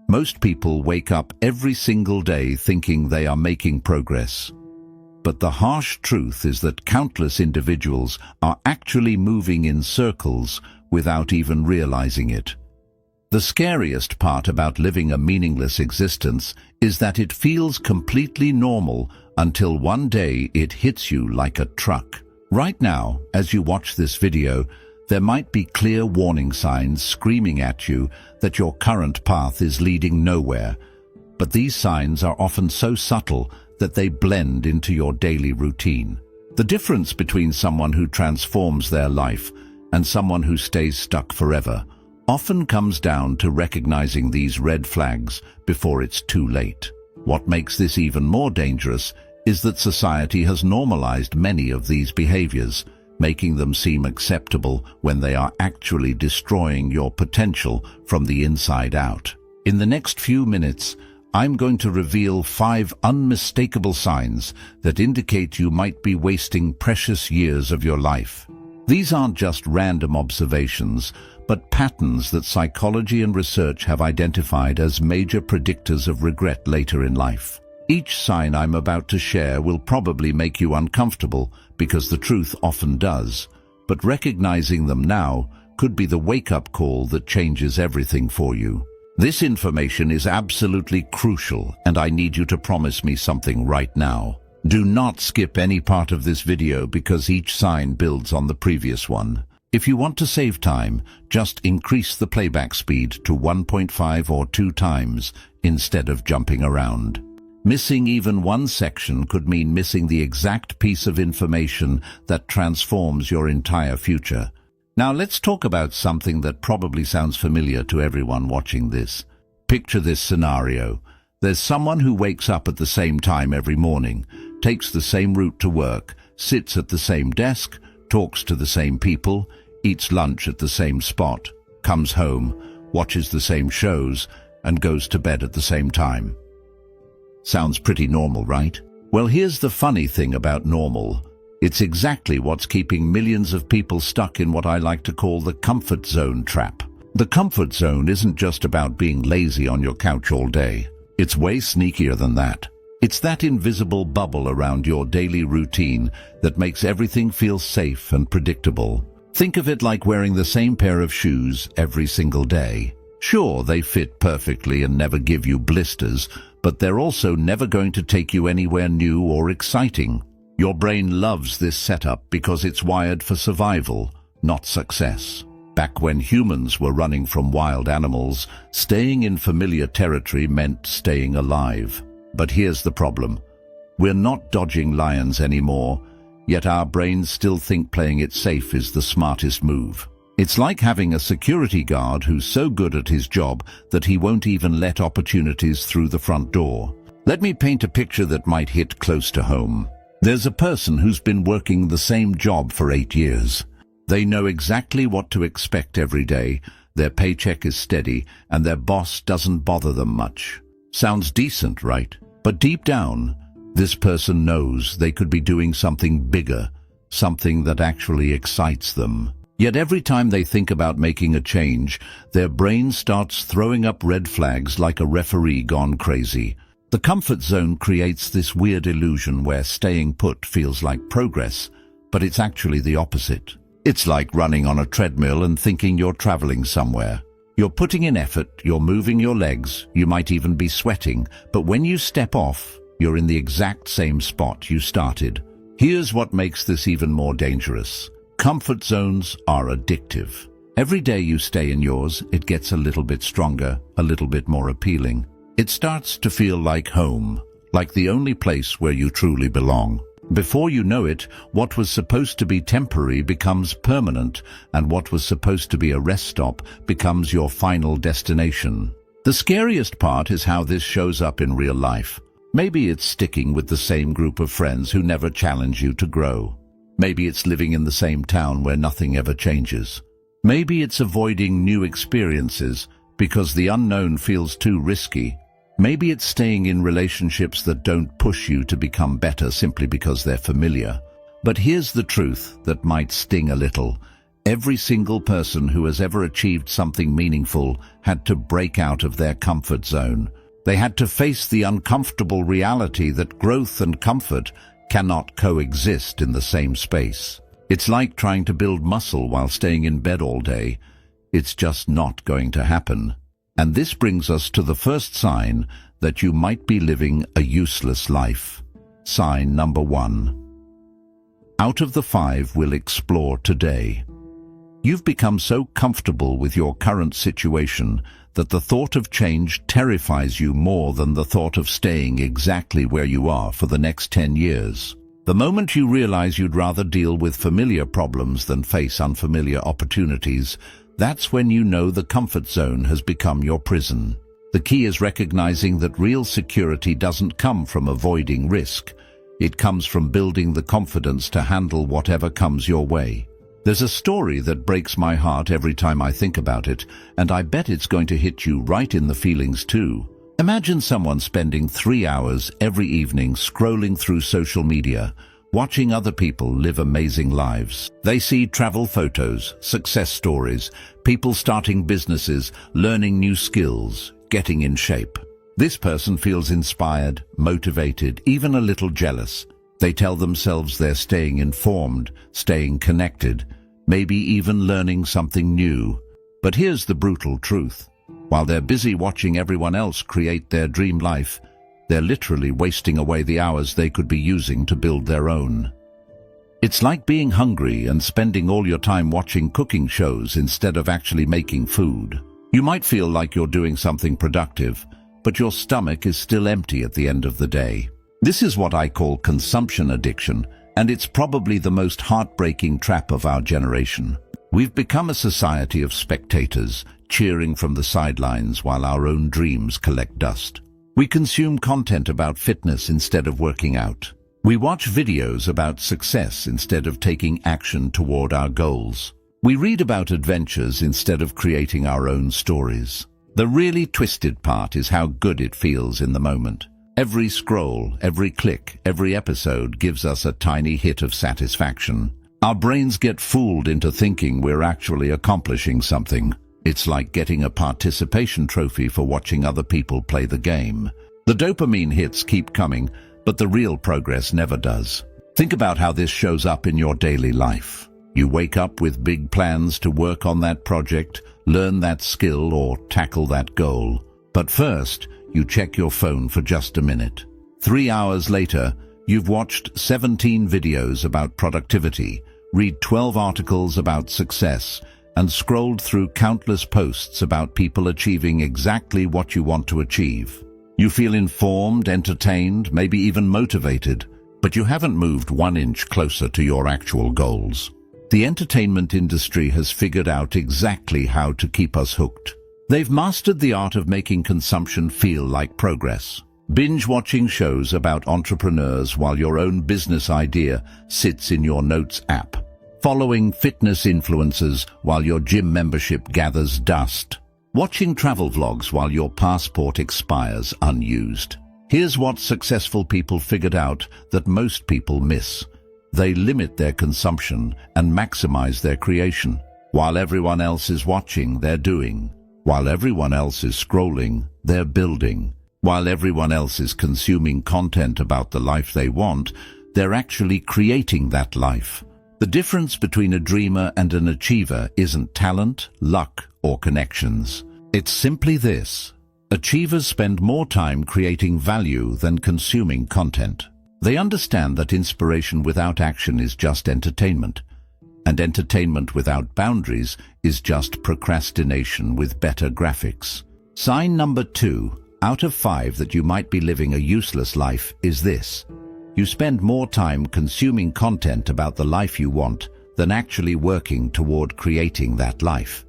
Most people wake up every single day thinking they are making progress. But the harsh truth is that countless individuals are actually moving in circles without even realizing it. The scariest part about living a meaningless existence is that it feels completely normal until one day it hits you like a truck. Right now, as you watch this video, there might be clear warning signs screaming at you that your current path is leading nowhere. But these signs are often so subtle that they blend into your daily routine. The difference between someone who transforms their life and someone who stays stuck forever often comes down to recognizing these red flags before it's too late. What makes this even more dangerous is that society has normalized many of these behaviors, making them seem acceptable when they are actually destroying your potential from the inside out. In the next few minutes, I'm going to reveal 5 unmistakable signs that indicate you might be wasting precious years of your life. These aren't just random observations, but patterns that psychology and research have identified as major predictors of regret later in life. Each sign I'm about to share will probably make you uncomfortable because the truth often does, but recognizing them now could be the wake-up call that changes everything for you. This information is absolutely crucial, and I need you to promise me something right now. Do not skip any part of this video because each sign builds on the previous one. If you want to save time, just increase the playback speed to 1.5 or 2 times instead of jumping around. Missing even one section could mean missing the exact piece of information that transforms your entire future. Now let's talk about something that probably sounds familiar to everyone watching this. Picture this scenario. There's someone who wakes up at the same time every morning, takes the same route to work, sits at the same desk, talks to the same people, eats lunch at the same spot, comes home, watches the same shows, and goes to bed at the same time. Sounds pretty normal, right? Well, here's the funny thing about normal. It's exactly what's keeping millions of people stuck in what I like to call the comfort zone trap. The comfort zone isn't just about being lazy on your couch all day. It's way sneakier than that. It's that invisible bubble around your daily routine that makes everything feel safe and predictable. Think of it like wearing the same pair of shoes every single day. Sure, they fit perfectly and never give you blisters, but they're also never going to take you anywhere new or exciting. Your brain loves this setup because it's wired for survival, not success. Back when humans were running from wild animals, staying in familiar territory meant staying alive. But here's the problem. We're not dodging lions anymore, yet our brains still think playing it safe is the smartest move. It's like having a security guard who's so good at his job that he won't even let opportunities through the front door. Let me paint a picture that might hit close to home. There's a person who's been working the same job for 8 years. They know exactly what to expect every day, their paycheck is steady, and their boss doesn't bother them much. Sounds decent, right? But deep down, this person knows they could be doing something bigger, something that actually excites them. Yet every time they think about making a change, their brain starts throwing up red flags like a referee gone crazy. The comfort zone creates this weird illusion where staying put feels like progress, but it's actually the opposite. It's like running on a treadmill and thinking you're traveling somewhere. You're putting in effort, you're moving your legs, you might even be sweating, but when you step off, you're in the exact same spot you started. Here's what makes this even more dangerous. Comfort zones are addictive. Every day you stay in yours, it gets a little bit stronger, a little bit more appealing. It starts to feel like home, like the only place where you truly belong. Before you know it, what was supposed to be temporary becomes permanent, and what was supposed to be a rest stop becomes your final destination. The scariest part is how this shows up in real life. Maybe it's sticking with the same group of friends who never challenge you to grow. Maybe it's living in the same town where nothing ever changes. Maybe it's avoiding new experiences because the unknown feels too risky. Maybe it's staying in relationships that don't push you to become better simply because they're familiar. But here's the truth that might sting a little. Every single person who has ever achieved something meaningful had to break out of their comfort zone. They had to face the uncomfortable reality that growth and comfort cannot coexist in the same space. It's like trying to build muscle while staying in bed all day. It's just not going to happen. And this brings us to the first sign that you might be living a useless life. Sign number 1. Out of the 5 we'll explore today. You've become so comfortable with your current situation that the thought of change terrifies you more than the thought of staying exactly where you are for the next 10 years. The moment you realize you'd rather deal with familiar problems than face unfamiliar opportunities, that's when you know the comfort zone has become your prison. The key is recognizing that real security doesn't come from avoiding risk. It comes from building the confidence to handle whatever comes your way. There's a story that breaks my heart every time I think about it, and I bet it's going to hit you right in the feelings too. Imagine someone spending 3 hours every evening scrolling through social media, watching other people live amazing lives. They see travel photos, success stories, people starting businesses, learning new skills, getting in shape. This person feels inspired, motivated, even a little jealous. They tell themselves they're staying informed, staying connected, maybe even learning something new. But here's the brutal truth. While they're busy watching everyone else create their dream life, they're literally wasting away the hours they could be using to build their own. It's like being hungry and spending all your time watching cooking shows instead of actually making food. You might feel like you're doing something productive, but your stomach is still empty at the end of the day. This is what I call consumption addiction, and it's probably the most heartbreaking trap of our generation. We've become a society of spectators, cheering from the sidelines while our own dreams collect dust. We consume content about fitness instead of working out. We watch videos about success instead of taking action toward our goals. We read about adventures instead of creating our own stories. The really twisted part is how good it feels in the moment. Every scroll, every click, every episode gives us a tiny hit of satisfaction. Our brains get fooled into thinking we're actually accomplishing something. It's like getting a participation trophy for watching other people play the game. The dopamine hits keep coming, but the real progress never does. Think about how this shows up in your daily life. You wake up with big plans to work on that project, learn that skill, or tackle that goal. But first, you check your phone for just a minute. 3 hours later, you've watched 17 videos about productivity, read 12 articles about success, and scrolled through countless posts about people achieving exactly what you want to achieve. You feel informed, entertained, maybe even motivated, but you haven't moved 1 inch closer to your actual goals. The entertainment industry has figured out exactly how to keep us hooked. They've mastered the art of making consumption feel like progress. Binge-watching shows about entrepreneurs while your own business idea sits in your notes app. Following fitness influencers while your gym membership gathers dust. Watching travel vlogs while your passport expires unused. Here's what successful people figured out that most people miss. They limit their consumption and maximize their creation. While everyone else is watching, they're doing. While everyone else is scrolling, they're building. While everyone else is consuming content about the life they want, they're actually creating that life. The difference between a dreamer and an achiever isn't talent, luck, or connections. It's simply this. Achievers spend more time creating value than consuming content. They understand that inspiration without action is just entertainment. And entertainment without boundaries is just procrastination with better graphics. Sign number 2, out of 5 that you might be living a useless life is this. You spend more time consuming content about the life you want than actually working toward creating that life.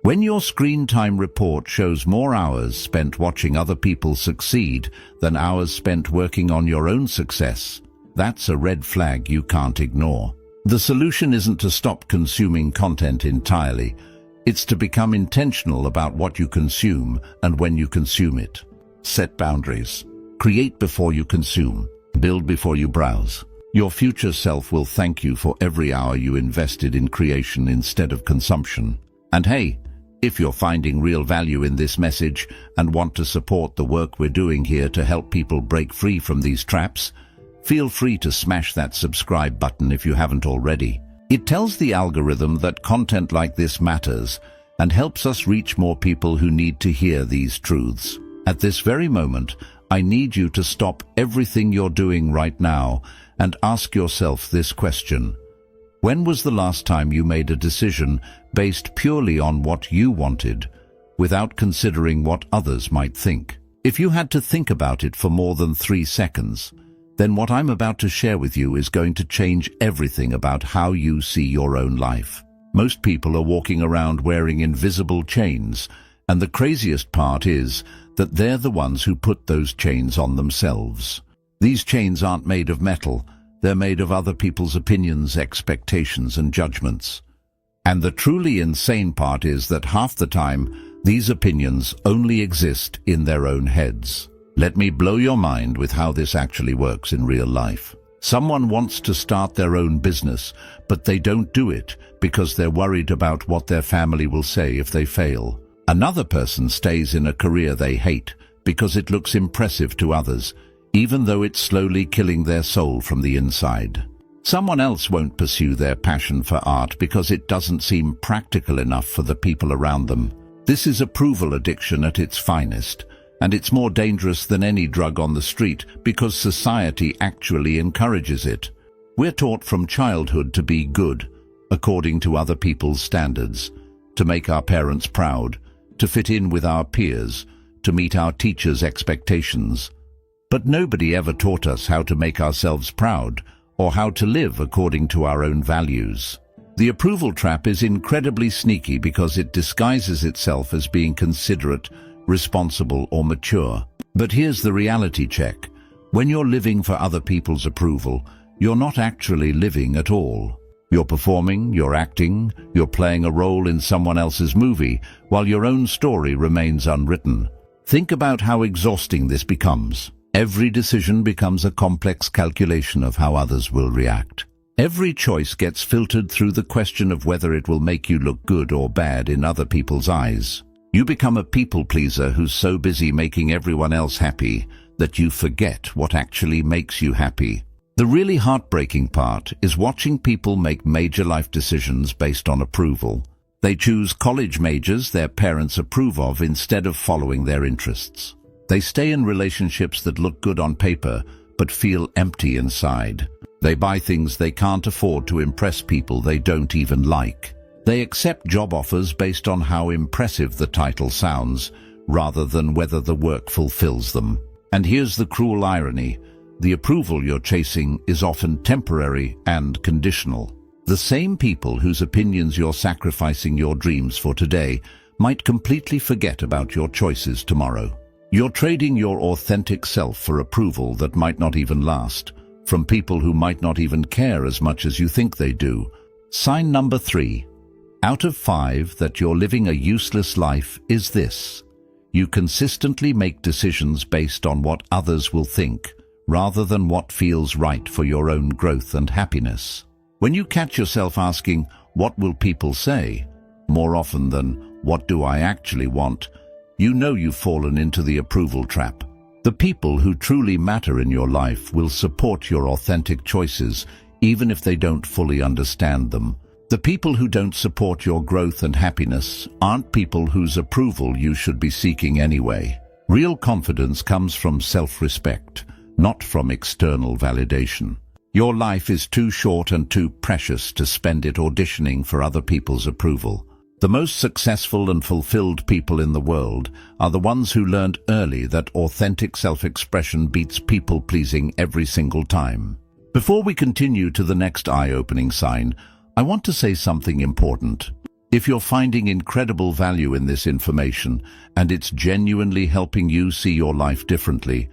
When your screen time report shows more hours spent watching other people succeed than hours spent working on your own success, that's a red flag you can't ignore. The solution isn't to stop consuming content entirely. It's to become intentional about what you consume and when you consume it. Set boundaries. Create before you consume. Build before you browse. Your future self will thank you for every hour you invested in creation instead of consumption. And hey, if you're finding real value in this message and want to support the work we're doing here to help people break free from these traps, feel free to smash that subscribe button if you haven't already. It tells the algorithm that content like this matters and helps us reach more people who need to hear these truths. At this very moment, I need you to stop everything you're doing right now and ask yourself this question. When was the last time you made a decision based purely on what you wanted, without considering what others might think? If you had to think about it for more than 3 seconds, then what I'm about to share with you is going to change everything about how you see your own life. Most people are walking around wearing invisible chains, and the craziest part is that they're the ones who put those chains on themselves. These chains aren't made of metal, they're made of other people's opinions, expectations, and judgments. And the truly insane part is that half the time, these opinions only exist in their own heads. Let me blow your mind with how this actually works in real life. Someone wants to start their own business, but they don't do it because they're worried about what their family will say if they fail. Another person stays in a career they hate because it looks impressive to others, even though it's slowly killing their soul from the inside. Someone else won't pursue their passion for art because it doesn't seem practical enough for the people around them. This is approval addiction at its finest, and it's more dangerous than any drug on the street because society actually encourages it. We're taught from childhood to be good, according to other people's standards, to make our parents proud, to fit in with our peers, to meet our teachers' expectations. But nobody ever taught us how to make ourselves proud or how to live according to our own values. The approval trap is incredibly sneaky because it disguises itself as being considerate, responsible, or mature. But here's the reality check. When you're living for other people's approval, you're not actually living at all. You're performing, you're acting, you're playing a role in someone else's movie, while your own story remains unwritten. Think about how exhausting this becomes. Every decision becomes a complex calculation of how others will react. Every choice gets filtered through the question of whether it will make you look good or bad in other people's eyes. You become a people pleaser who's so busy making everyone else happy that you forget what actually makes you happy. The really heartbreaking part is watching people make major life decisions based on approval. They choose college majors their parents approve of instead of following their interests. They stay in relationships that look good on paper but feel empty inside. They buy things they can't afford to impress people they don't even like. They accept job offers based on how impressive the title sounds, rather than whether the work fulfills them. And here's the cruel irony. The approval you're chasing is often temporary and conditional. The same people whose opinions you're sacrificing your dreams for today might completely forget about your choices tomorrow. You're trading your authentic self for approval that might not even last, from people who might not even care as much as you think they do. Sign number 3. Out of 5 that you're living a useless life is this. You consistently make decisions based on what others will think, rather than what feels right for your own growth and happiness. When you catch yourself asking, "What will people say?" more often than, "What do I actually want?" you know you've fallen into the approval trap. The people who truly matter in your life will support your authentic choices, even if they don't fully understand them. The people who don't support your growth and happiness aren't people whose approval you should be seeking anyway. Real confidence comes from self-respect, not from external validation. Your life is too short and too precious to spend it auditioning for other people's approval. The most successful and fulfilled people in the world are the ones who learned early that authentic self-expression beats people-pleasing every single time. Before we continue to the next eye-opening sign, I want to say something important. If you're finding incredible value in this information and it's genuinely helping you see your life differently,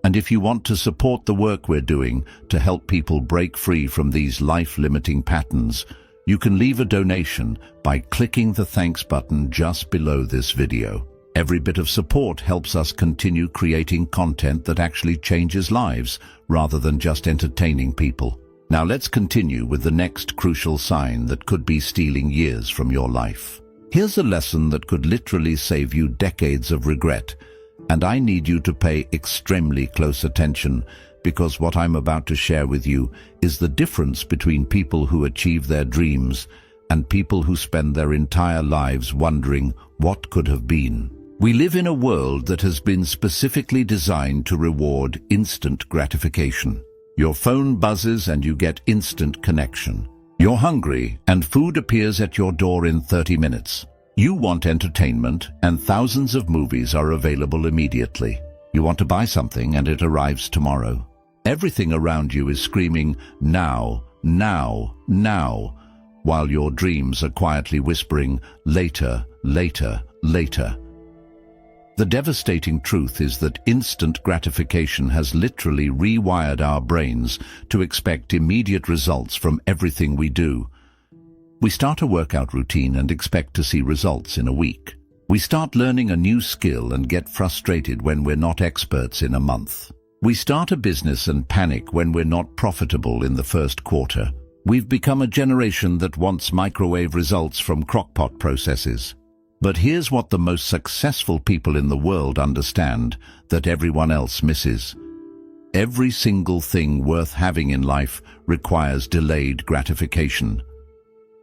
and if you want to support the work we're doing to help people break free from these life-limiting patterns, you can leave a donation by clicking the thanks button just below this video. Every bit of support helps us continue creating content that actually changes lives rather than just entertaining people. Now let's continue with the next crucial sign that could be stealing years from your life. Here's a lesson that could literally save you decades of regret, and I need you to pay extremely close attention, because what I'm about to share with you is the difference between people who achieve their dreams and people who spend their entire lives wondering what could have been. We live in a world that has been specifically designed to reward instant gratification. Your phone buzzes and you get instant connection. You're hungry and food appears at your door in 30 minutes. You want entertainment and thousands of movies are available immediately. You want to buy something and it arrives tomorrow. Everything around you is screaming, now, now, now, while your dreams are quietly whispering, later, later, later. The devastating truth is that instant gratification has literally rewired our brains to expect immediate results from everything we do. We start a workout routine and expect to see results in a week. We start learning a new skill and get frustrated when we're not experts in a month. We start a business and panic when we're not profitable in the first quarter. We've become a generation that wants microwave results from crockpot processes. But here's what the most successful people in the world understand that everyone else misses. Every single thing worth having in life requires delayed gratification.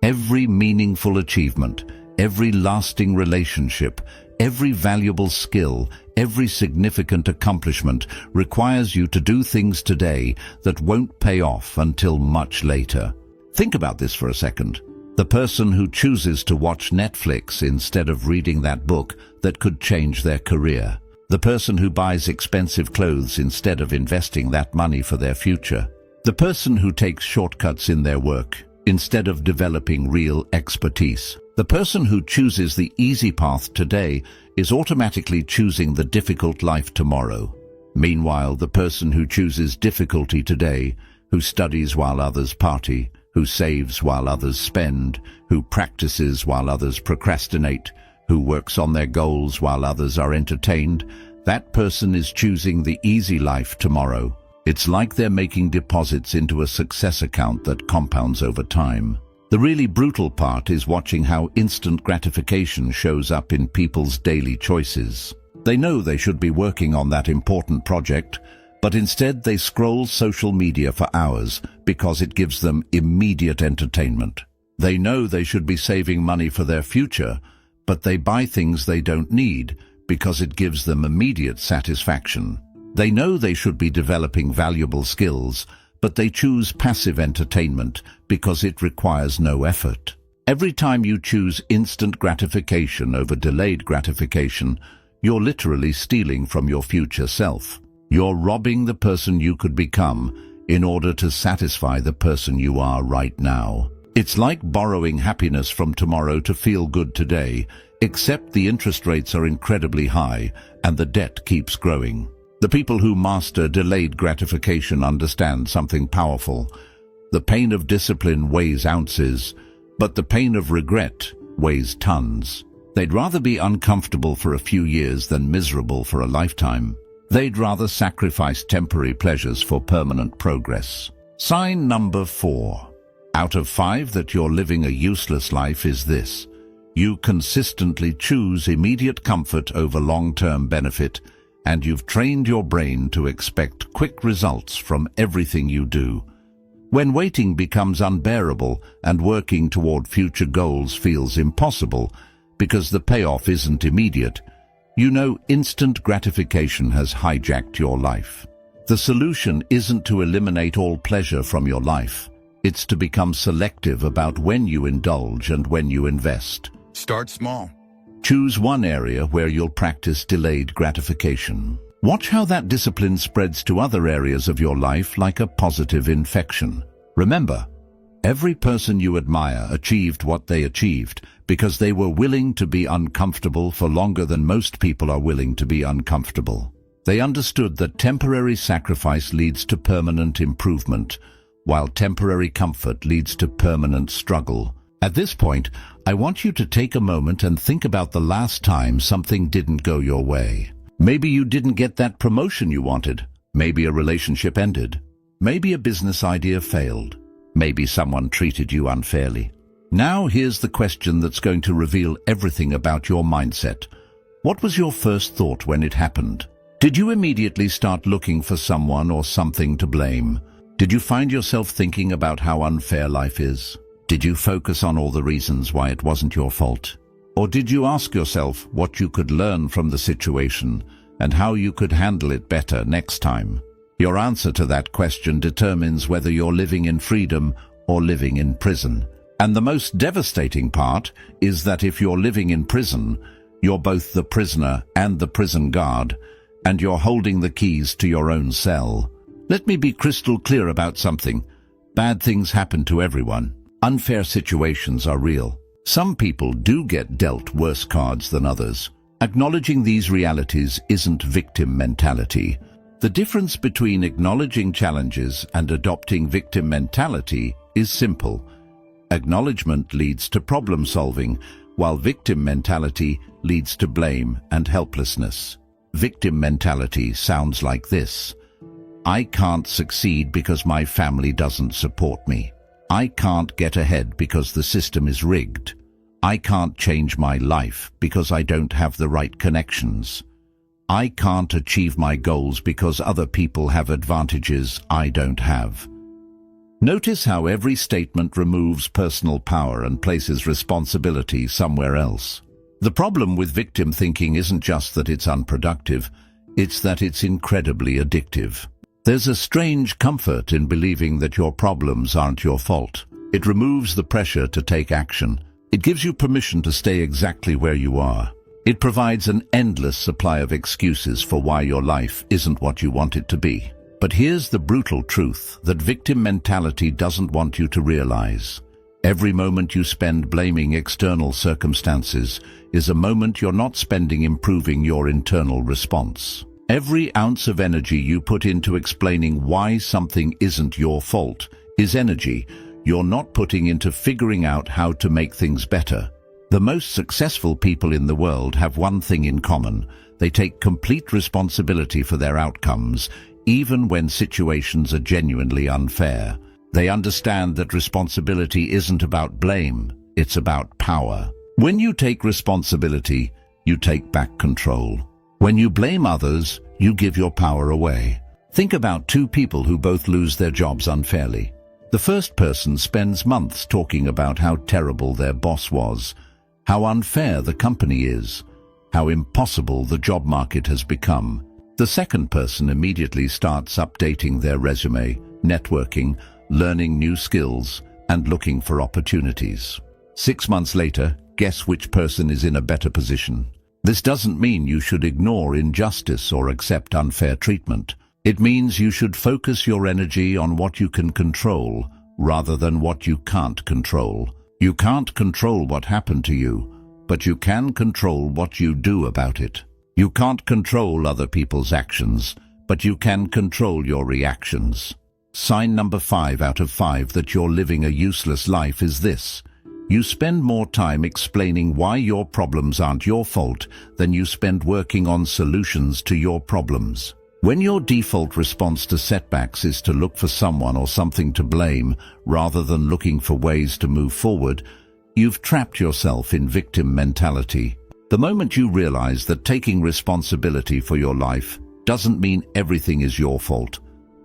Every meaningful achievement, every lasting relationship, every valuable skill, every significant accomplishment requires you to do things today that won't pay off until much later. Think about this for a second. The person who chooses to watch Netflix instead of reading that book that could change their career. The person who buys expensive clothes instead of investing that money for their future. The person who takes shortcuts in their work instead of developing real expertise. The person who chooses the easy path today is automatically choosing the difficult life tomorrow. Meanwhile, the person who chooses difficulty today, who studies while others party, who saves while others spend, who practices while others procrastinate, who works on their goals while others are entertained, that person is choosing the easy life tomorrow. It's like they're making deposits into a success account that compounds over time. The really brutal part is watching how instant gratification shows up in people's daily choices. They know they should be working on that important project, but instead they scroll social media for hours because it gives them immediate entertainment. They know they should be saving money for their future, but they buy things they don't need because it gives them immediate satisfaction. They know they should be developing valuable skills, but they choose passive entertainment because it requires no effort. Every time you choose instant gratification over delayed gratification, you're literally stealing from your future self. You're robbing the person you could become in order to satisfy the person you are right now. It's like borrowing happiness from tomorrow to feel good today, except the interest rates are incredibly high and the debt keeps growing. The people who master delayed gratification understand something powerful. The pain of discipline weighs ounces, but the pain of regret weighs tons. They'd rather be uncomfortable for a few years than miserable for a lifetime. They'd rather sacrifice temporary pleasures for permanent progress. Sign number 4 out of 5 that you're living a useless life is this. You consistently choose immediate comfort over long-term benefit, and you've trained your brain to expect quick results from everything you do. When waiting becomes unbearable and working toward future goals feels impossible because the payoff isn't immediate, you know instant gratification has hijacked your life. The solution isn't to eliminate all pleasure from your life. It's to become selective about when you indulge and when you invest. Start small. Choose one area where you'll practice delayed gratification. Watch how that discipline spreads to other areas of your life like a positive infection. Remember, every person you admire achieved what they achieved because they were willing to be uncomfortable for longer than most people are willing to be uncomfortable. They understood that temporary sacrifice leads to permanent improvement, while temporary comfort leads to permanent struggle. At this point, I want you to take a moment and think about the last time something didn't go your way. Maybe you didn't get that promotion you wanted. Maybe a relationship ended. Maybe a business idea failed. Maybe someone treated you unfairly. Now here's the question that's going to reveal everything about your mindset. What was your first thought when it happened? Did you immediately start looking for someone or something to blame? Did you find yourself thinking about how unfair life is? Did you focus on all the reasons why it wasn't your fault? Or did you ask yourself what you could learn from the situation and how you could handle it better next time? Your answer to that question determines whether you're living in freedom or living in prison. And the most devastating part is that if you're living in prison, you're both the prisoner and the prison guard, and you're holding the keys to your own cell. Let me be crystal clear about something. Bad things happen to everyone. Unfair situations are real. Some people do get dealt worse cards than others. Acknowledging these realities isn't victim mentality. The difference between acknowledging challenges and adopting victim mentality is simple. Acknowledgement leads to problem solving, while victim mentality leads to blame and helplessness. Victim mentality sounds like this. I can't succeed because my family doesn't support me. I can't get ahead because the system is rigged. I can't change my life because I don't have the right connections. I can't achieve my goals because other people have advantages I don't have. Notice how every statement removes personal power and places responsibility somewhere else. The problem with victim thinking isn't just that it's unproductive, it's that it's incredibly addictive. There's a strange comfort in believing that your problems aren't your fault. It removes the pressure to take action. It gives you permission to stay exactly where you are. It provides an endless supply of excuses for why your life isn't what you want it to be. But here's the brutal truth that victim mentality doesn't want you to realize. Every moment you spend blaming external circumstances is a moment you're not spending improving your internal response. Every ounce of energy you put into explaining why something isn't your fault is energy you're not putting into figuring out how to make things better. The most successful people in the world have one thing in common. They take complete responsibility for their outcomes, even when situations are genuinely unfair. They understand that responsibility isn't about blame, it's about power. When you take responsibility, you take back control. When you blame others, you give your power away. Think about two people who both lose their jobs unfairly. The first person spends months talking about how terrible their boss was, how unfair the company is, how impossible the job market has become. The second person immediately starts updating their resume, networking, learning new skills, and looking for opportunities. 6 months later, guess which person is in a better position? This doesn't mean you should ignore injustice or accept unfair treatment. It means you should focus your energy on what you can control rather than what you can't control. You can't control what happened to you, but you can control what you do about it. You can't control other people's actions, but you can control your reactions. Sign number 5 out of 5 that you're living a useless life is this. You spend more time explaining why your problems aren't your fault than you spend working on solutions to your problems. When your default response to setbacks is to look for someone or something to blame rather than looking for ways to move forward, you've trapped yourself in victim mentality. The moment you realize that taking responsibility for your life doesn't mean everything is your fault,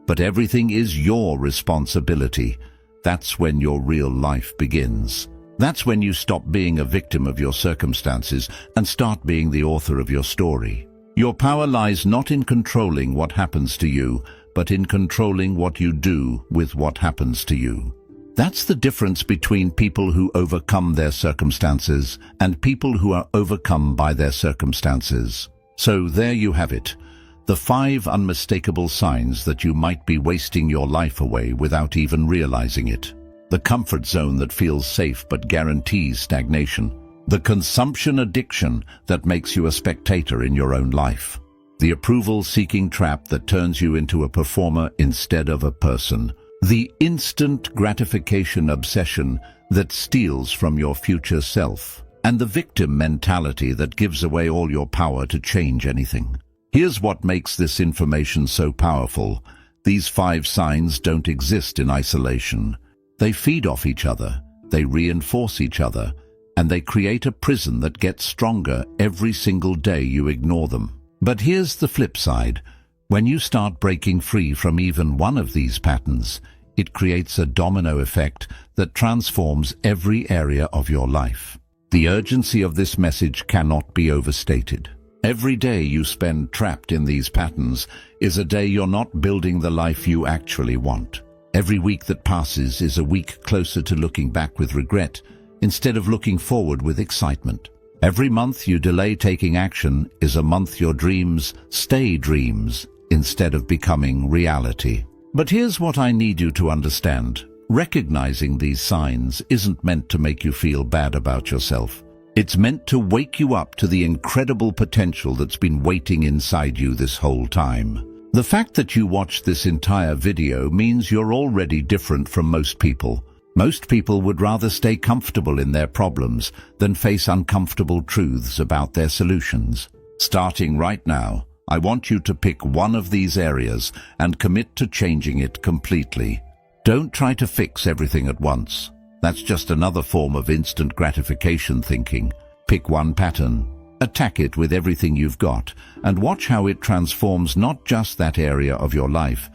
but everything is your responsibility, that's when your real life begins. That's when you stop being a victim of your circumstances and start being the author of your story. Your power lies not in controlling what happens to you, but in controlling what you do with what happens to you. That's the difference between people who overcome their circumstances and people who are overcome by their circumstances. So there you have it, the 5 unmistakable signs that you might be wasting your life away without even realizing it. The comfort zone that feels safe but guarantees stagnation. The consumption addiction that makes you a spectator in your own life. The approval-seeking trap that turns you into a performer instead of a person. The instant gratification obsession that steals from your future self. And the victim mentality that gives away all your power to change anything. Here's what makes this information so powerful. These 5 signs don't exist in isolation. They feed off each other, they reinforce each other, and they create a prison that gets stronger every single day you ignore them. But here's the flip side. When you start breaking free from even one of these patterns, it creates a domino effect that transforms every area of your life. The urgency of this message cannot be overstated. Every day you spend trapped in these patterns is a day you're not building the life you actually want. Every week that passes is a week closer to looking back with regret instead of looking forward with excitement. Every month you delay taking action is a month your dreams stay dreams instead of becoming reality. But here's what I need you to understand. Recognizing these signs isn't meant to make you feel bad about yourself. It's meant to wake you up to the incredible potential that's been waiting inside you this whole time. The fact that you watched this entire video means you're already different from most people. Most people would rather stay comfortable in their problems than face uncomfortable truths about their solutions. Starting right now, I want you to pick one of these areas and commit to changing it completely. Don't try to fix everything at once. That's just another form of instant gratification thinking. Pick one pattern, attack it with everything you've got, and watch how it transforms not just that area of your life,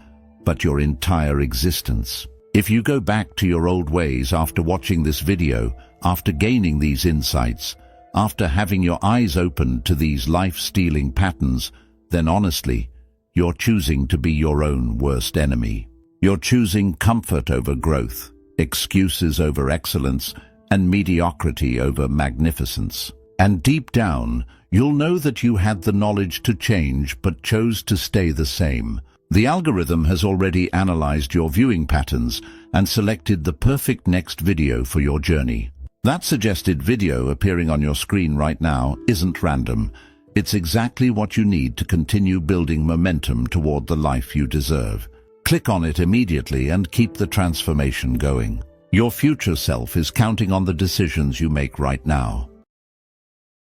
but your entire existence. If you go back to your old ways after watching this video, after gaining these insights, after having your eyes opened to these life-stealing patterns, then honestly, you're choosing to be your own worst enemy. You're choosing comfort over growth, excuses over excellence, and mediocrity over magnificence. And deep down, you'll know that you had the knowledge to change but chose to stay the same. The algorithm has already analyzed your viewing patterns and selected the perfect next video for your journey. That suggested video appearing on your screen right now isn't random. It's exactly what you need to continue building momentum toward the life you deserve. Click on it immediately and keep the transformation going. Your future self is counting on the decisions you make right now.